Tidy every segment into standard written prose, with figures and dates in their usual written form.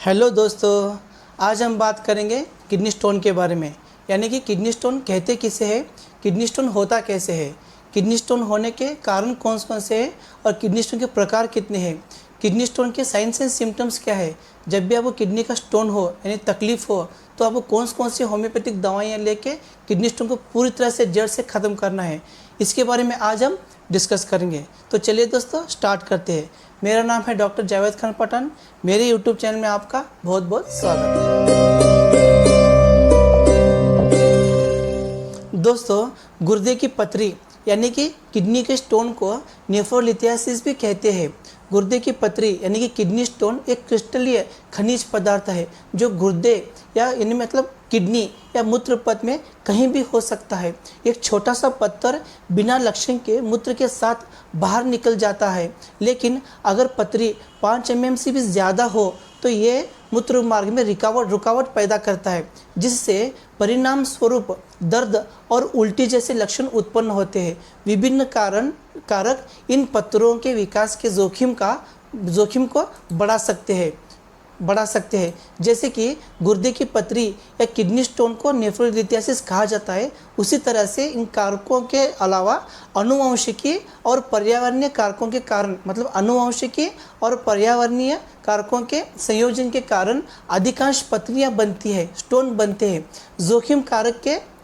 Hello दोस्तों, आज हम बात करेंगे किडनी स्टोन के बारे में। यानी कि किडनी स्टोन कहते किसे है, किडनी स्टोन होता कैसे है, किडनी स्टोन होने के कारण कौन कौन से हैं और किडनी स्टोन के प्रकार कितने हैं, किडनी स्टोन के साइंस एंड सिम्टम्स क्या है। जब भी आपको किडनी का स्टोन हो यानी तकलीफ़ हो तो आपको कौन सी होम्योपैथिक दवाइयाँ लेके किडनी स्टोन को पूरी तरह से जड़ से ख़त्म करना है, इसके बारे में आज हम डिस्कस करेंगे। तो चलिए दोस्तों स्टार्ट करते हैं। मेरा नाम है डॉक्टर जावेद खान पठान। मेरे यूट्यूब चैनल में आपका बहुत बहुत स्वागत है। दोस्तों, गुर्दे की पथरी यानी कि किडनी के स्टोन को नेफ्रोलिथियासिस भी कहते हैं। गुर्दे की पथरी यानी कि किडनी स्टोन एक क्रिस्टलीय खनिज पदार्थ है जो गुर्दे या यानी मतलब किडनी या मूत्र पथ में कहीं भी हो सकता है। एक छोटा सा पत्थर बिना लक्षण के मूत्र के साथ बाहर निकल जाता है, लेकिन अगर पथरी 5 mm से भी ज़्यादा हो तो ये मूत्र मार्ग में रुकावट पैदा करता है, जिससे परिणाम स्वरूप दर्द और उल्टी जैसे लक्षण उत्पन्न होते हैं। विभिन्न कारक इन पत्थरों के विकास के जोखिम को बढ़ा सकते हैं, जैसे कि गुर्दे की पथरी या किडनी स्टोन को नेफ्रोलिथियासिस कहा जाता है। उसी तरह से इन कारकों के अलावा आनुवंशिकी और पर्यावरणीय कारकों के कारण मतलब आनुवंशिकी और पर्यावरणीय कारकों के संयोजन के कारण अधिकांश पथरियां बनती है, स्टोन बनते हैं।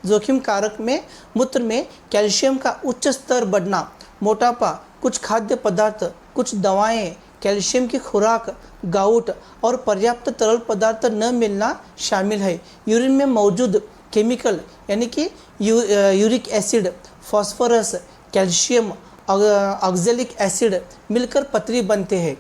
जोखिम कारक में मूत्र में कैल्शियम का उच्च स्तर बढ़ना, मोटापा, कुछ खाद्य पदार्थ, कुछ दवाएं, कैल्शियम की खुराक, गाउट और पर्याप्त तरल पदार्थ न मिलना शामिल है। यूरिन में मौजूद केमिकल यानी कि uric acid, phosphorus, calcium, oxalic acid मिलकर पथरी बनते हैं।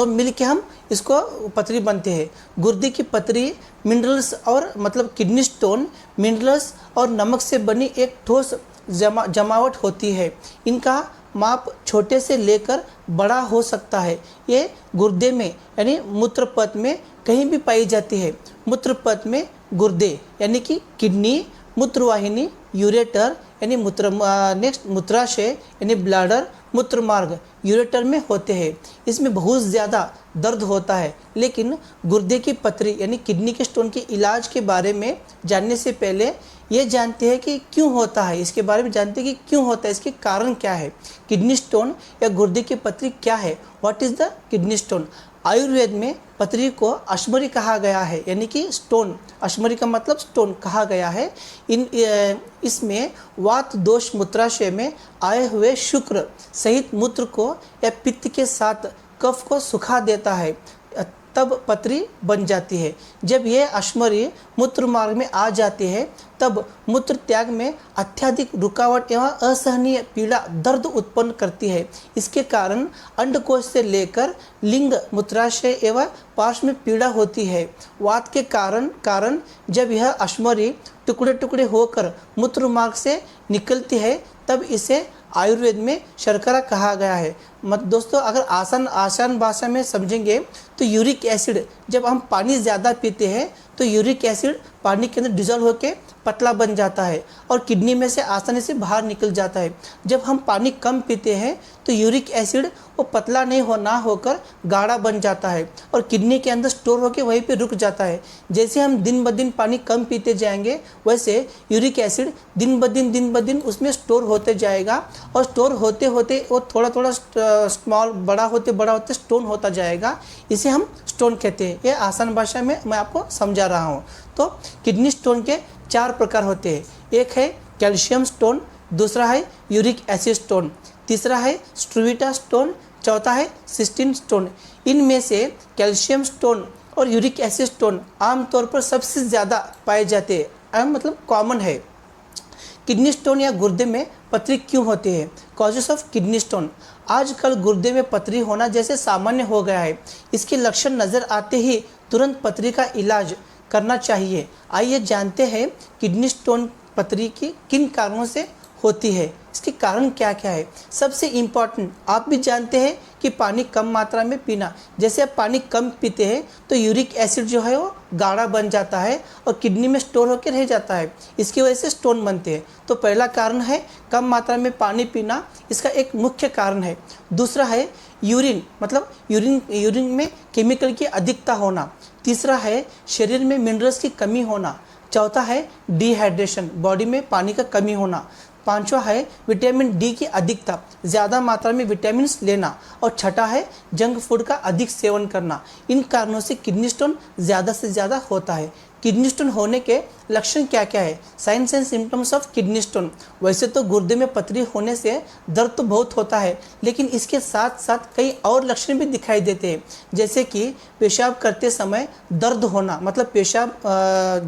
मिलके हम इसको पथरी बनते हैं। गुर्दे की पथरी मिनरल्स और मतलब किडनी स्टोन मिनरल्स और नमक से बनी एक ठोस जमावट होती है। इनका माप छोटे से लेकर बड़ा हो सकता है। ये गुर्दे में यानी मूत्रपथ में कहीं भी पाई जाती है। मूत्रपथ में गुर्दे यानी कि किडनी, मूत्रवाहिनी, यूरेटर यानी मूत्राशय यानी ब्लैडर, मूत्रमार्ग यूरेटर में होते हैं। इसमें बहुत ज़्यादा दर्द होता है, लेकिन गुर्दे की पथरी यानी किडनी के स्टोन के इलाज के बारे में जानने से पहले ये जानते हैं कि क्यों होता है। इसके बारे में जानते हैं कि क्यों होता है, इसके कारण क्या है। किडनी स्टोन या गुर्दे की पथरी क्या है, what is the kidney stone. Ayurveda में पथरी को अश्मरी कहा गया है, यानी कि स्टोन, अश्मरी का मतलब स्टोन कहा गया है। इसमें वात दोष मूत्राशय में आए हुए शुक्र सहित मूत्र को या पित्त के साथ कफ को सुखा देता है, तब पथरी बन जाती है। जब यह अश्मरी मूत्र मार्ग में आ जाती है तब मूत्र त्याग में अत्यधिक रुकावट एवं असहनीय पीड़ा दर्द उत्पन्न करती है। इसके कारण अंडकोश से लेकर लिंग, मूत्राशय एवं पार्श्व में पीड़ा होती है। वात के कारण जब यह अश्मरी टुकड़े टुकड़े होकर मूत्र मार्ग से निकलती है तब इसे आयुर्वेद में शर्करा कहा गया है। दोस्तों, अगर आसान भाषा में समझेंगे तो यूरिक एसिड, जब हम पानी ज़्यादा पीते हैं तो यूरिक एसिड पानी के अंदर डिजॉल्व होकर पतला बन जाता है और किडनी में से आसानी से बाहर निकल जाता है। जब हम पानी कम पीते हैं तो यूरिक एसिड वो पतला ना होकर गाढ़ा बन जाता है और किडनी के अंदर स्टोर होकर वहीं पे रुक जाता है। जैसे हम दिन ब दिन पानी कम पीते जाएंगे वैसे यूरिक एसिड दिन ब दिन उसमें स्टोर होते जाएगा और स्टोर होते होते वो थोड़ा स्मॉल बड़ा होते स्टोन होता जाएगा। इसे हम स्टोन कहते हैं। ये आसान भाषा में मैं आपको समझा रहा हूँ। तो किडनी स्टोन के 4 प्रकार होते हैं। एक है कैल्शियम स्टोन, दूसरा है यूरिक एसिड स्टोन, तीसरा है स्ट्रूविटा स्टोन, चौथा है सिस्टीन स्टोन। इनमें से कैल्शियम स्टोन और यूरिक एसिड स्टोन आमतौर पर सबसे ज़्यादा पाए जाते हैं, मतलब कॉमन है। किडनी स्टोन या गुर्दे में पथरी क्यों होती है, कॉजेस ऑफ किडनी स्टोन। आजकल गुर्दे में पथरी होना जैसे सामान्य हो गया है। इसके लक्षण नज़र आते ही तुरंत पथरी का इलाज करना चाहिए। आइए जानते हैं किडनी स्टोन पथरी की किन कारणों से होती है, इसके कारण क्या क्या है। सबसे इम्पॉर्टेंट, आप भी जानते हैं कि पानी कम मात्रा में पीना। जैसे आप पानी कम पीते हैं तो यूरिक एसिड जो है वो गाढ़ा बन जाता है और किडनी में स्टोर होकर रह जाता है, इसकी वजह से स्टोन बनते हैं। तो पहला कारण है कम मात्रा में पानी पीना, इसका एक मुख्य कारण है। दूसरा है यूरिन, मतलब यूरिन में केमिकल की अधिकता होना। तीसरा है शरीर में मिनरल्स की कमी होना। चौथा है डिहाइड्रेशन, बॉडी में पानी का कमी होना। पांचवा है विटामिन डी की अधिकता, ज़्यादा मात्रा में विटामिन लेना। और छठा है जंक फूड का अधिक सेवन करना। इन कारणों से किडनी स्टोन ज़्यादा से ज़्यादा होता है। किडनी स्टोन होने के लक्षण क्या क्या है? Science and symptoms of kidney stone. वैसे तो गुर्दे में पथरी होने से दर्द तो बहुत होता है, लेकिन इसके साथ साथ कई और लक्षण भी दिखाई देते हैं, जैसे कि पेशाब करते समय दर्द होना, मतलब पेशाब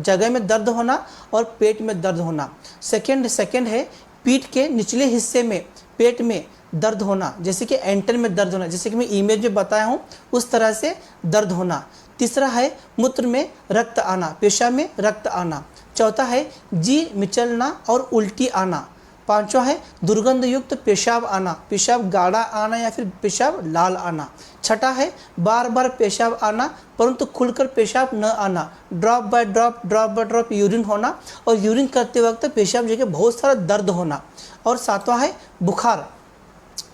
जगह में दर्द होना और पेट में दर्द होना। सेकंड है पीठ के निचले हिस्से में, पेट में दर्द होना, जैसे कि एंटर में दर्द होना, जैसे कि मैं इमेज में बताया हूँ उस तरह से दर्द होना। तीसरा है मूत्र में रक्त आना, पेशाब में रक्त आना। चौथा है जी मिचलना और उल्टी आना। पांचवा है दुर्गंध युक्त पेशाब आना, पेशाब गाढ़ा आना या फिर पेशाब लाल आना। छठा है बार बार पेशाब आना परंतु खुलकर पेशाब न आना, ड्रॉप बाय ड्रॉप यूरिन होना और यूरिन करते वक्त पेशाब जगह बहुत सारा दर्द होना। और सातवां है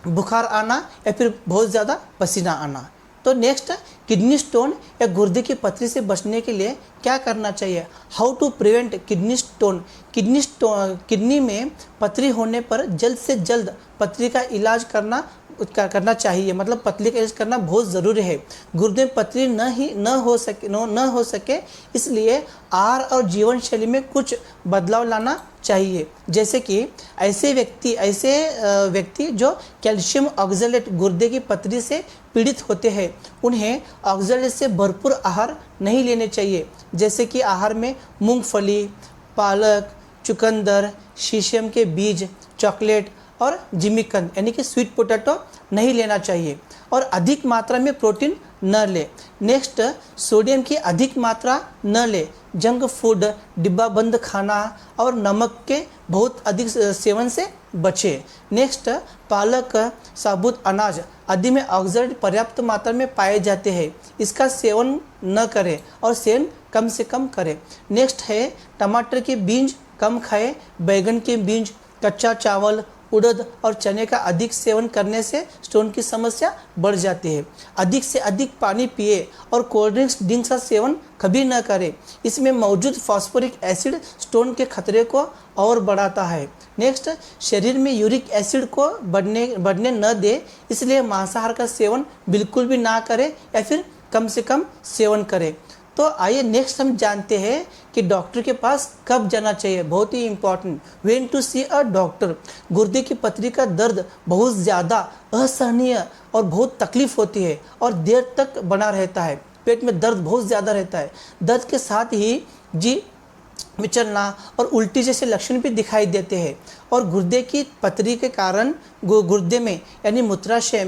बुखार आना या फिर बहुत ज़्यादा पसीना आना। तो नेक्स्ट, किडनी स्टोन या गुर्दे की पथरी से बचने के लिए क्या करना चाहिए? How to prevent kidney stone. Kidney में पथरी होने पर जल्द से जल्द पथरी का इलाज करना चाहिए, मतलब पथरी का इलाज करना बहुत ज़रूरी है। गुर्दे में पथरी न हो सके इसलिए आहार और जीवन शैली में कुछ बदलाव लाना चाहिए। जैसे कि ऐसे व्यक्ति जो कैल्शियम ऑक्सलेट गुर्दे की पथरी से पीड़ित होते हैं, उन्हें ऑक्सलेट से भरपूर आहार नहीं लेने चाहिए। जैसे कि आहार में मूंगफली, पालक, चुकंदर, शीशम के बीज, चॉकलेट और जिमीकंद यानी कि स्वीट पोटैटो नहीं लेना चाहिए और अधिक मात्रा में प्रोटीन न ले। नेक्स्ट, सोडियम की अधिक मात्रा न ले। जंक फूड, डिब्बा बंद खाना और नमक के बहुत अधिक सेवन से बचे। नेक्स्ट, पालक, साबुत अनाज आदि में ऑक्सलेट पर्याप्त मात्रा में पाए जाते हैं, इसका सेवन न करें और सेवन कम से कम करें। नेक्स्ट है टमाटर के बीज कम खाएं, बैगन के बीज, कच्चा चावल, उड़द और चने का अधिक सेवन करने से स्टोन की समस्या बढ़ जाती है। अधिक से अधिक पानी पिए और कोल्ड ड्रिंक्स का सेवन कभी न करें, इसमें मौजूद फास्फोरिक एसिड स्टोन के खतरे को और बढ़ाता है। नेक्स्ट, शरीर में यूरिक एसिड को बढ़ने न दे, इसलिए मांसाहार का सेवन बिल्कुल भी ना करें या फिर कम से कम सेवन करें। तो आइए नेक्स्ट हम जानते हैं कि डॉक्टर के पास कब जाना चाहिए। बहुत ही important, when to see a doctor. गुर्दे की पथरी का दर्द बहुत ज़्यादा असहनीय और बहुत तकलीफ होती है और देर तक बना रहता है। पेट में दर्द बहुत ज़्यादा रहता है। दर्द के साथ ही जी विचलना और उल्टी जैसे लक्षण भी दिखाई देते हैं और गुर्दे की पथरी के कारण गुर्दे में यानी मूत्राशय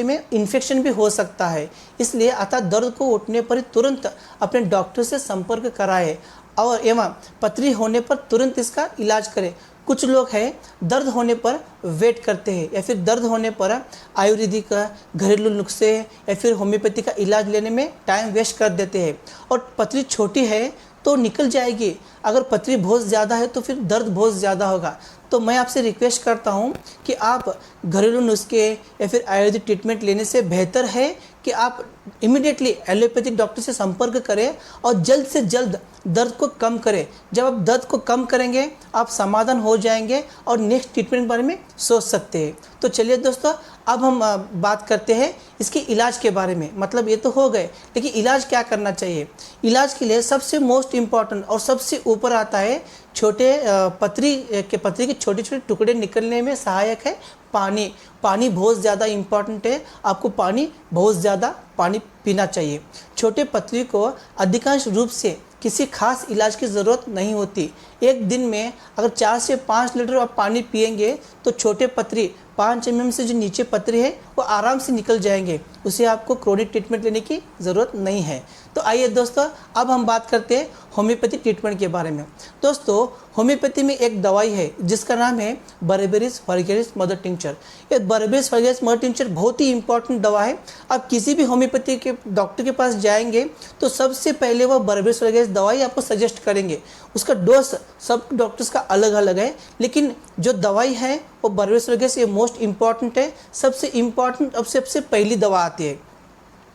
में इन्फेक्शन भी हो सकता है। इसलिए अतः दर्द को उठने पर तुरंत अपने डॉक्टर से संपर्क कराएं और एवं पथरी होने पर तुरंत इसका इलाज करें। कुछ लोग हैं दर्द होने पर वेट करते हैं या फिर दर्द होने पर आयुर्वेदिक, घरेलू नुस्खे या फिर होम्योपैथी का इलाज लेने में टाइम वेस्ट कर देते हैं और पथरी छोटी है तो निकल जाएगी, अगर पथरी बहुत ज़्यादा है तो फिर दर्द बहुत ज़्यादा होगा। तो मैं आपसे रिक्वेस्ट करता हूं कि आप घरेलू नुस्खे या फिर आयुर्वेदिक ट्रीटमेंट लेने से बेहतर है कि आप इमीडिएटली एलोपैथिक डॉक्टर से संपर्क करें और जल्द से जल्द दर्द को कम करें। जब आप दर्द को कम करेंगे आप समाधान हो जाएंगे और नेक्स्ट ट्रीटमेंट के बारे में सोच सकते हैं। तो चलिए दोस्तों, अब हम बात करते हैं इसके इलाज के बारे में। मतलब ये तो हो गए, लेकिन इलाज क्या करना चाहिए। इलाज के लिए सबसे मोस्ट इम्पॉर्टेंट और सबसे ऊपर आता है छोटे पथरी के छोटे छोटे टुकड़े निकलने में सहायक है पानी। पानी बहुत ज़्यादा इम्पॉर्टेंट है, आपको बहुत ज़्यादा पानी पीना चाहिए। छोटे पथरी को अधिकांश रूप से किसी खास इलाज की ज़रूरत नहीं होती। एक दिन में अगर 4 से 5 लीटर आप पानी पिएंगे तो छोटे पथरी 5 mm से जो नीचे पथरी है वो आराम से निकल जाएंगे। उसे आपको क्रोनिक ट्रीटमेंट लेने की ज़रूरत नहीं है। तो आइए दोस्तों, अब हम बात करते हैं होम्योपैथी ट्रीटमेंट के बारे में। दोस्तों, होम्योपैथी में एक दवाई है जिसका नाम है बर्बेरिस वल्गैरिस मदर टिंचर। ये बर्बेरिस वल्गैरिस मदर टिंचर बहुत ही इंपॉर्टेंट दवा है। आप किसी भी होम्योपैथी के डॉक्टर के पास जाएंगे तो सबसे पहले वो बर्बेरिस वल्गैरिस दवाई आपको सजेस्ट करेंगे। उसका डोज सब डॉक्टर्स का अलग अलग है, लेकिन जो दवाई है वो बर्बेरिस वल्गैरिस ये मोस्ट इंपॉर्टेंट है। सबसे इम्पॉर्टेंट अब सबसे पहली दवा आती है।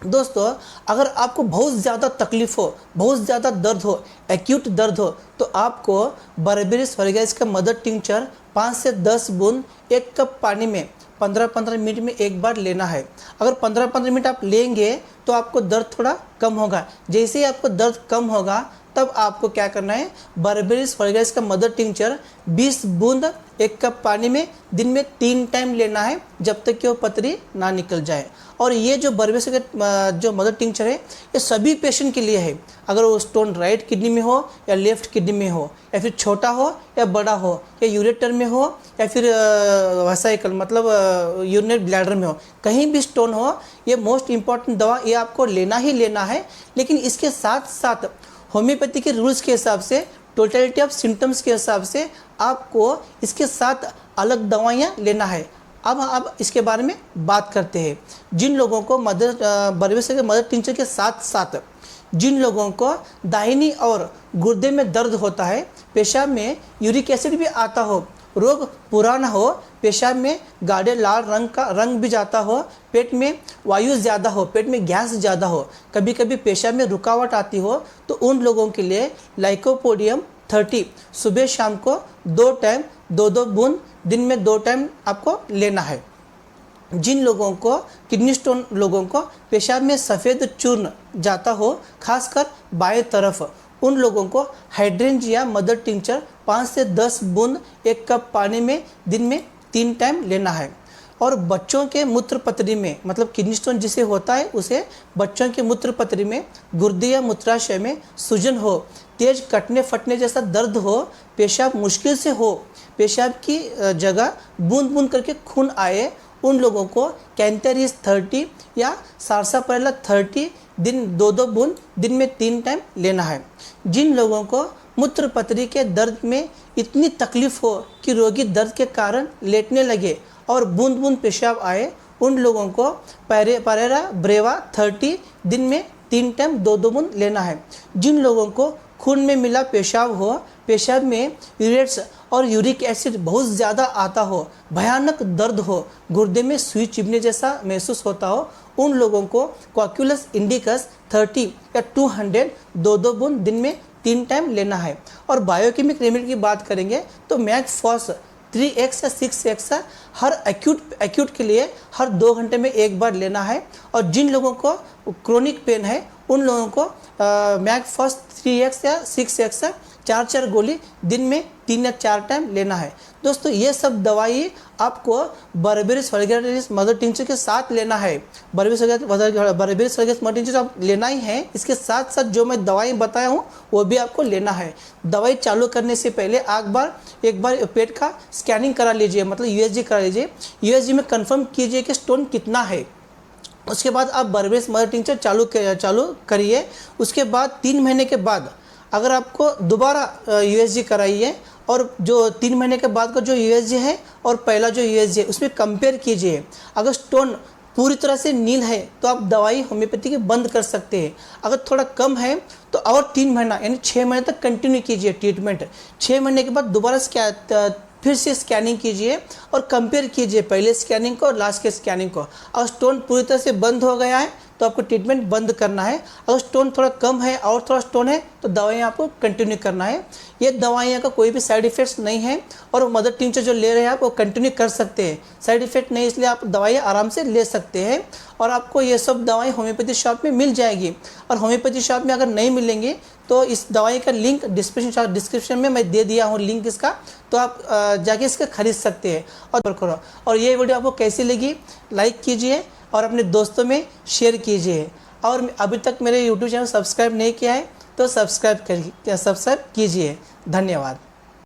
दोस्तों, अगर आपको बहुत ज़्यादा तकलीफ हो, बहुत ज़्यादा दर्द हो, एक्यूट दर्द हो, तो आपको बर्बेरिस वल्गैरिस का मदर टिंचर 5 से 10 बूंद 1 कप पानी में 15-15 मिनट में एक बार लेना है। अगर 15-15 मिनट आप लेंगे तो आपको दर्द थोड़ा कम होगा। जैसे ही आपको दर्द कम होगा तब आपको क्या करना है, बर्बेरिस वल्गैरिस का मदर टिंचर 20 बूंद 1 कप पानी में दिन में 3 टाइम लेना है, जब तक कि वो पथरी ना निकल जाए। और ये जो बर्बेरिस जो मदर टिंचर है ये सभी पेशेंट के लिए है। अगर वो स्टोन राइट किडनी में हो या लेफ्ट किडनी में हो, या फिर छोटा हो या बड़ा हो, या यूरेटर में हो या फिर वेसाइकल मतलब यूरिनरी ब्लैडर में हो, कहीं भी स्टोन हो, ये मोस्ट इंपॉर्टेंट दवा ये आपको लेना ही लेना है। लेकिन इसके साथ साथ होम्योपैथी के रूल्स के हिसाब से, टोटलिटी ऑफ सिम्टम्स के हिसाब से आपको इसके साथ अलग दवाइयाँ लेना है। अब इसके बारे में बात करते हैं। जिन लोगों को बर्बेरिस के मदर टिंचर के साथ साथ जिन लोगों को दाहिनी और गुर्दे में दर्द होता है, पेशाब में यूरिक एसिड भी आता हो, रोग पुराना हो, पेशाब में गाढ़े लाल रंग भी जाता हो, पेट में वायु ज़्यादा हो, पेट में गैस ज़्यादा हो, कभी कभी पेशाब में रुकावट आती हो, तो उन लोगों के लिए लाइकोपोडियम 30 सुबह शाम को 2 टाइम 2-2 बूंद दिन में 2 टाइम आपको लेना है। जिन लोगों को किडनी स्टोन लोगों को पेशाब में सफ़ेद चूर्ण जाता हो, खासकर बाएं तरफ, उन लोगों को हाइड्रेंजिया मदर टिंचर 5 से 10 बूंद 1 कप पानी में दिन में 3 टाइम लेना है। और बच्चों के मूत्र पथरी में, मतलब किडनी स्टोन जिसे होता है उसे बच्चों के मूत्र पथरी में, गुर्दे या मूत्राशय में सूजन हो, तेज कटने फटने जैसा दर्द हो, पेशाब मुश्किल से हो, पेशाब की जगह बूंद बूंद करके खून आए, उन लोगों को कैंथेरिस 30 या सारसापारेला 30 दिन 2-2 बूंद दिन में 3 टाइम लेना है। जिन लोगों को मूत्र पथरी के दर्द में इतनी तकलीफ हो कि रोगी दर्द के कारण लेटने लगे और बूंद बूंद पेशाब आए, उन लोगों को पारेरा ब्रेवा 30 दिन में 3 टाइम 2-2 बूंद लेना है। जिन लोगों को खून में मिला पेशाब हो, पेशाब में यूरेट्स और यूरिक एसिड बहुत ज़्यादा आता हो, भयानक दर्द हो, गुर्दे में सुई चुभने जैसा महसूस होता हो, उन लोगों को कोक्यूलस इंडिकस 30 या 200 2-2 बूंद दिन में 3 टाइम लेना है। और बायोकेमिक रेमेडी की बात करेंगे तो मैकफॉस 3x या 6x हर एक्यूट के लिए हर 2 घंटे में एक बार लेना है। और जिन लोगों को क्रोनिक पेन है उन लोगों को मैकफॉस 3x या 6x 4-4 गोली दिन में 3 या 4 टाइम लेना है। दोस्तों, ये सब दवाई आपको बर्बेरिस वल्गैरिस मदर टिंचर के साथ लेना है। बर्बेरिस वल्गैरिस मदर टिंचर आप लेना ही है। इसके साथ साथ जो मैं दवाई बताया हूँ वो भी आपको लेना है। दवाई चालू करने से पहले एक बार पेट का स्कैनिंग करा लीजिए, मतलब USG करा लीजिए। USG में कंफर्म कीजिए कि स्टोन कितना है। उसके बाद आप बर्बेरिस मदर टिंचर चालू करिए। उसके बाद 3 महीने के बाद अगर आपको दोबारा USG कराइए, और जो 3 महीने के बाद का जो USG है और पहला जो USG है उसमें कंपेयर कीजिए। अगर स्टोन पूरी तरह से नील है तो आप दवाई होम्योपैथी की बंद कर सकते हैं। अगर थोड़ा कम है तो और 3 महीना यानी 6 महीने तक कंटिन्यू कीजिए ट्रीटमेंट। 6 महीने के बाद दोबारा फिर से स्कैनिंग कीजिए और कंपेयर कीजिए पहले स्कैनिंग को और लास्ट के स्कैनिंग को। अगर स्टोन पूरी तरह से बंद हो गया है तो आपको ट्रीटमेंट बंद करना है। अगर स्टोन थोड़ा कम है और थोड़ा स्टोन है तो दवाइयाँ आपको कंटिन्यू करना है। ये दवाइयाँ का कोई भी साइड इफ़ेक्ट्स नहीं है और मदर टिंचर जो ले रहे हैं आप वो कंटिन्यू कर सकते हैं। साइड इफ़ेक्ट नहीं, इसलिए आप दवाइयाँ आराम से ले सकते हैं। और आपको ये सब दवाई होम्योपैथी शॉप में मिल जाएगी। और होम्योपैथी शॉप में अगर नहीं मिलेंगी तो इस दवाई का लिंक डिस्क्रिप्शन में मैं दे दिया हूँ लिंक इसका, तो आप जाके इसका खरीद सकते हैं। और ये वीडियो आपको कैसी लगी लाइक कीजिए और अपने दोस्तों में शेयर कीजिए। और अभी तक मेरे YouTube चैनल सब्सक्राइब नहीं किया है तो सब्सक्राइब कीजिए। धन्यवाद।